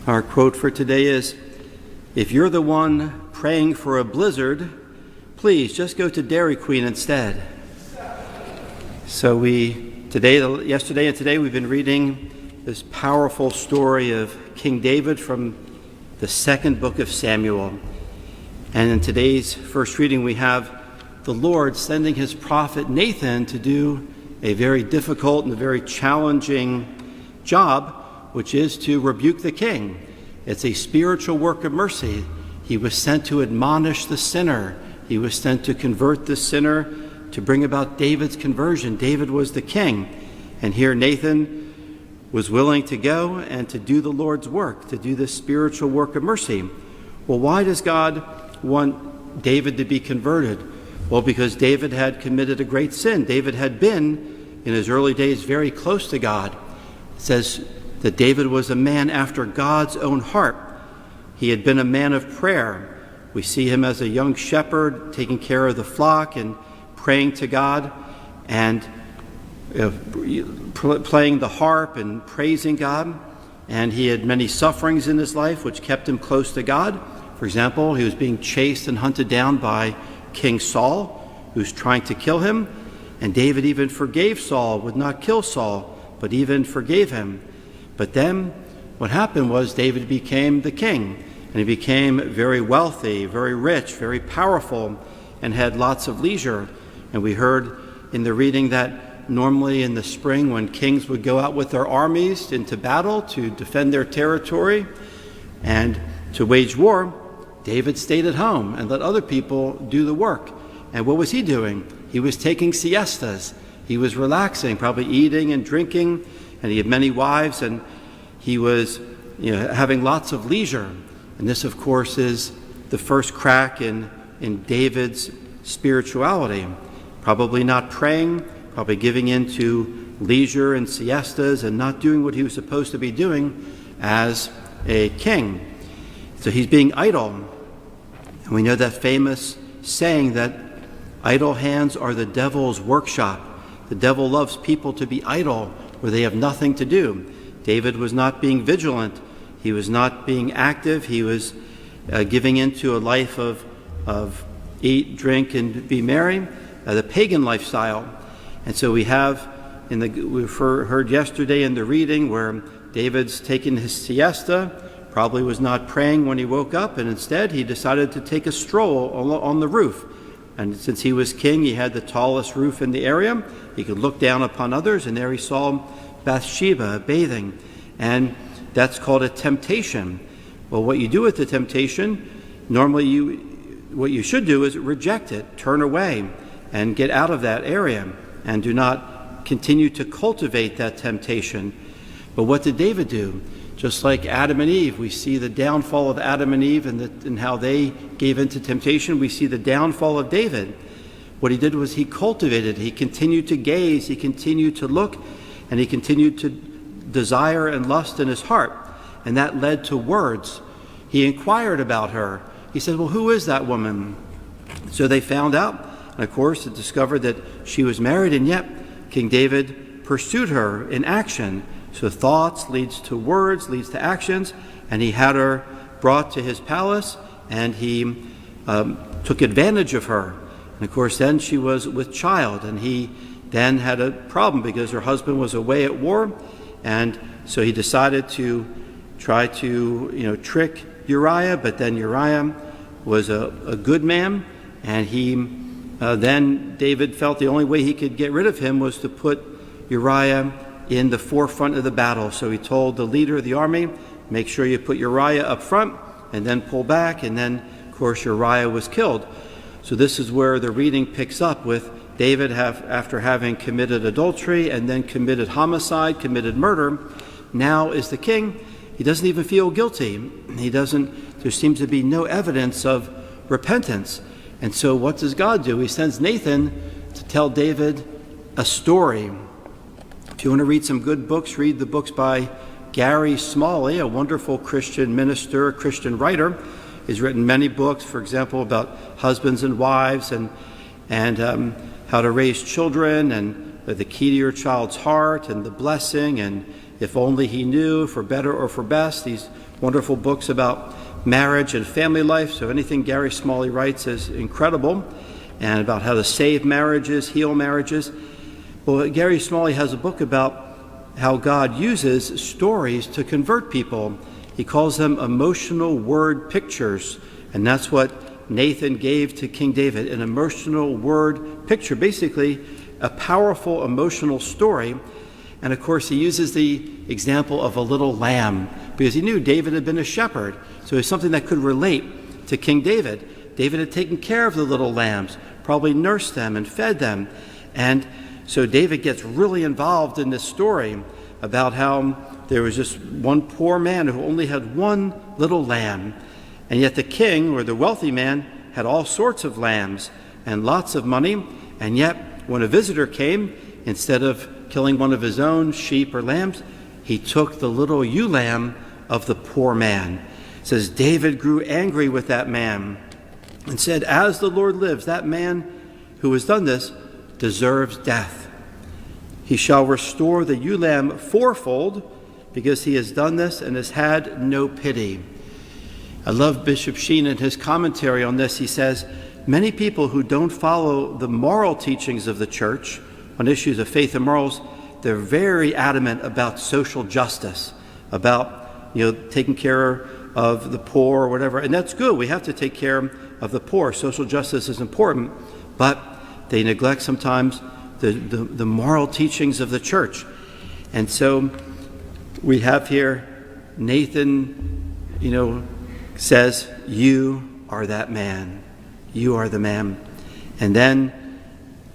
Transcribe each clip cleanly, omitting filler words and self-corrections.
Our quote for today is, "If you're the one praying for a blizzard, please just go to Dairy Queen instead." So yesterday and today we've been reading this powerful story of King David from the second book of Samuel. And in today's first reading we have the Lord sending his prophet Nathan to do a very difficult and a very challenging job, which is to rebuke the king. It's a spiritual work of mercy. He was sent to admonish the sinner. He was sent to convert the sinner, to bring about David's conversion. David was the king. And here Nathan was willing to go and to do the Lord's work, to do this spiritual work of mercy. Well, why does God want David to be converted? Well, because David had committed a great sin. David had been, in his early days, very close to God. It says that David was a man after God's own heart. He had been a man of prayer. We see him as a young shepherd taking care of the flock and praying to God and playing the harp and praising God. And he had many sufferings in his life which kept him close to God. For example, he was being chased and hunted down by King Saul, who was trying to kill him. And David even forgave Saul, would not kill Saul, but even forgave him. But then what happened was David became the king, and he became very wealthy, very rich, very powerful, and had lots of leisure. And we heard in the reading that normally in the spring when kings would go out with their armies into battle to defend their territory and to wage war, David stayed at home and let other people do the work. And what was he doing? He was taking siestas. He was relaxing, probably eating and drinking, and he had many wives, and he was having lots of leisure. And this, of course, is the first crack in David's spirituality. Probably not praying, probably giving in to leisure and siestas and not doing what he was supposed to be doing as a king. So he's being idle. And we know that famous saying that idle hands are the devil's workshop. The devil loves people to be idle, where they have nothing to do. David was not being vigilant. He was not being active. He was giving into a life of eat, drink, and be merry, the pagan lifestyle. And so we have, we heard yesterday in the reading where David's taken his siesta, probably was not praying when he woke up, and instead he decided to take a stroll on the roof. And since he was king, he had the tallest roof in the area. He could look down upon others, and there he saw Bathsheba bathing. And that's called a temptation. Well, what you do with the temptation, normally what you should do is reject it, turn away, and get out of that area, and do not continue to cultivate that temptation. But what did David do? Just like Adam and Eve, we see the downfall of Adam and Eve and how they gave into temptation. We see the downfall of David. What he did was he cultivated, he continued to gaze, he continued to look, and he continued to desire and lust in his heart. And that led to words. He inquired about her. He said, well, who is that woman? So they found out, and of course it discovered that she was married, and yet King David pursued her in action. So thoughts leads to words, leads to actions, and he had her brought to his palace, and he took advantage of her. And of course then she was with child, and he then had a problem because her husband was away at war, and so he decided to try to trick Uriah, but then Uriah was a good man, and then David felt the only way he could get rid of him was to put Uriah in the forefront of the battle. So he told the leader of the army, make sure you put Uriah up front and then pull back, and then of course Uriah was killed. So this is where the reading picks up with David after having committed adultery and then committed homicide, committed murder, now is the king. He doesn't even feel guilty. There seems to be no evidence of repentance. And so what does God do? He sends Nathan to tell David a story. If you want to read some good books, read the books by Gary Smalley, a wonderful Christian minister, Christian writer. He's written many books, for example, about husbands and wives and how to raise children and the key to your child's heart and the blessing, and if only he knew, for better or for best, these wonderful books about marriage and family life. So anything Gary Smalley writes is incredible, and about how to save marriages, heal marriages. Well, Gary Smalley has a book about how God uses stories to convert people. He calls them emotional word pictures, and that's what Nathan gave to King David, an emotional word picture, basically a powerful emotional story. And of course, he uses the example of a little lamb because he knew David had been a shepherd. So it's something that could relate to King David. David had taken care of the little lambs, probably nursed them and fed them. And so David gets really involved in this story about how there was just one poor man who only had one little lamb. And yet the king, or the wealthy man, had all sorts of lambs and lots of money. And yet when a visitor came, instead of killing one of his own sheep or lambs, he took the little ewe lamb of the poor man. It says, David grew angry with that man and said, as the Lord lives, that man who has done this deserves death. He shall restore the ewe lamb fourfold because he has done this and has had no pity. I love Bishop Sheen in his commentary on this. He says, many people who don't follow the moral teachings of the church on issues of faith and morals, they're very adamant about social justice, about taking care of the poor or whatever. And that's good. We have to take care of the poor. Social justice is important, but they neglect sometimes the moral teachings of the church. And so we have here Nathan, says, you are that man. You are the man. And then,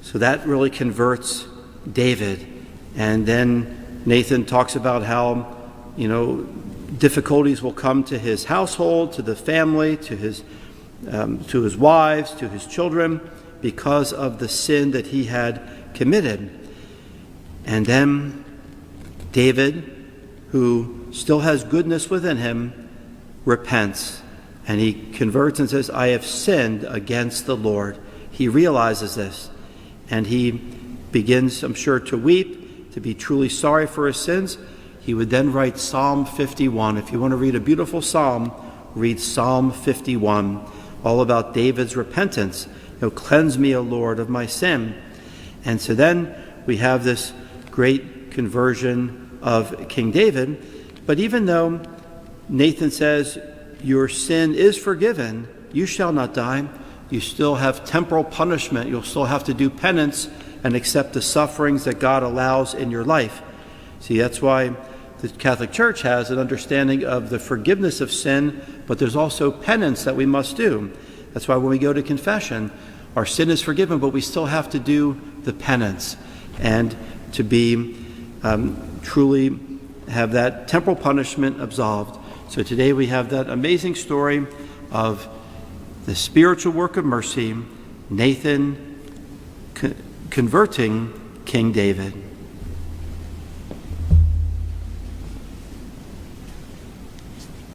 so that really converts David. And then Nathan talks about how, difficulties will come to his household, to the family, to his wives, to his children, because of the sin that he had committed. And then David, who still has goodness within him, repents, and he converts and says, I have sinned against the Lord. He realizes this, and he begins, I'm sure, to weep, to be truly sorry for his sins. He would then write Psalm 51. If you want to read a beautiful psalm, read Psalm 51, all about David's repentance. Cleanse me, O Lord, of my sin. And so then we have this great conversion of King David. But even though Nathan says, your sin is forgiven, you shall not die, you still have temporal punishment. You'll still have to do penance and accept the sufferings that God allows in your life. See, that's why the Catholic Church has an understanding of the forgiveness of sin, but there's also penance that we must do. That's why when we go to confession, our sin is forgiven, but we still have to do the penance and to be truly have that temporal punishment absolved. So today we have that amazing story of the spiritual work of mercy, Nathan converting King David.